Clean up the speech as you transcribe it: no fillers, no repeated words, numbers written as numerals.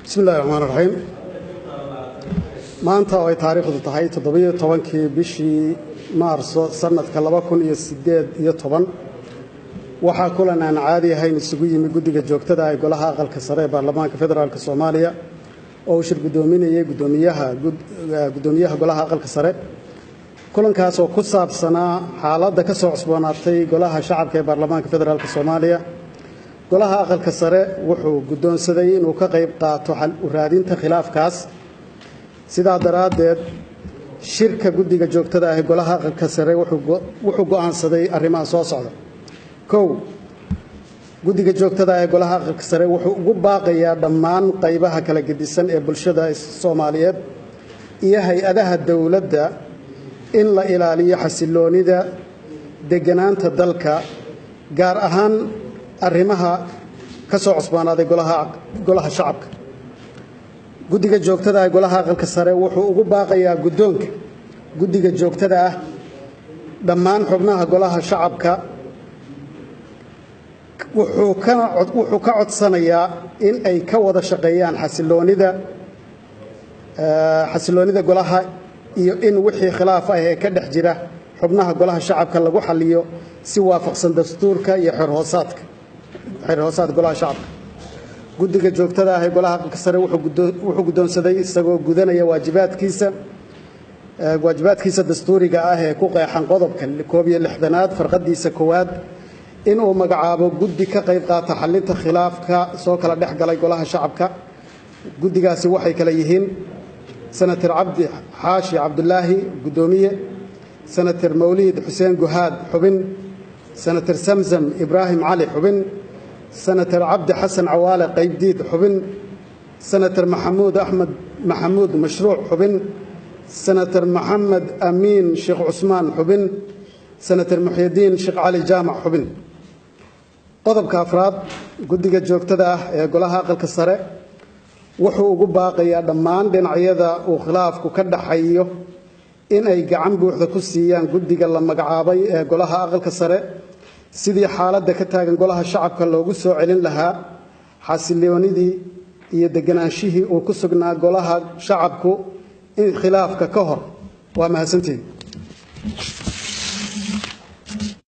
بسم الله الرحمن الرحيم maanta oo ay taariikhdu tahay 17 bishii Maarso sanadka 2018 waxa kulan aan caadi ahayn isugu yimid guddiga joogtada ah ee golaha aqalka sare ee baarlamaanka federaalka Soomaaliya oo shir gudoominayay gudoomiyaha golaha aqalka sare kulankaas oo ku saabsanaa xaaladda ka soo cusboonaatay golaha shacabka ee baarlamaanka federaalka Soomaaliya golaha aqalka sare wuxuu gudoonsaday inuu ka qayb qaato xal u raadinta khilaafkaas sidaa daraadeed shirka guddiga joogtada ah ee golaha aqalka sare wuxuu go'aansaday arrimaha soo socda kow guddiga joogtada ah ee golaha aqalka sare wuxuu ugu baaqayaa dhammaan qaybaha kala gedisan ee bulshada Soomaaliyeed iyo hay'adaha dawladda in la ilaaliyo xasiloonida deganaanta dalka gaar ahaan arrimaha ka soo cusboonaaday golaha shacabka guddiga joogtada ah golaha aqalka sare wuxuu ugu baaqayaa guddiga joogtada ah dhammaan xubnaha golaha shacabka wuxuu ka codsanayaa in ay ka wada shaqeeyaan xasiloonida golaha iyo in wixii khilaaf ah ee ka dhex jira xubnaha golaha shacabka lagu xaliyo si waafaqsan dastuurka iyo xeer hoosaad golaha shacabka guddiga joogtada ah ee golaha aqalka sare wuxuu gudoonsaday isagoo gudanaya waajibaadkiisa dastuuriga ah ee ku qeexan qodobka 61aad farqadiisa koowaad in uu magacaabo guddi ka qayb qaata xalinta khilaafka soo kala dhex galay golaha shacabka guddigaasi waxay kala yihiin senator cabdi xaashi cabdullaahi gudoomiye senator mawlid xuseen guhaad xubin senator samsam ibraahim cali xubin senator cabdi xasan cawaale qaybdiid xubin senator maxamuud axmed maxamuud mashruuc xubin senator maxamed amiin sheekh cusmaan xubin senator muxyidiin sheekh cali jaamac xubin qodobka afraad guddiga joogtada ah ee golaha aqalka sare wuxuu ugu baaqayaa dhammaan dhinacyada uu khilaafku ka dhaxayo in ay gacan buuxda ku siiyaan guddiga la magacaabay ee golaha aqalka sare sidii xaaladda ka taagan golaha shacabka loogu soo celin lahaa xasiloonidii iyo deganaanshihii uu ku sugnaa golaha shacabku in khilaafka ka hor waa mahadsantihiin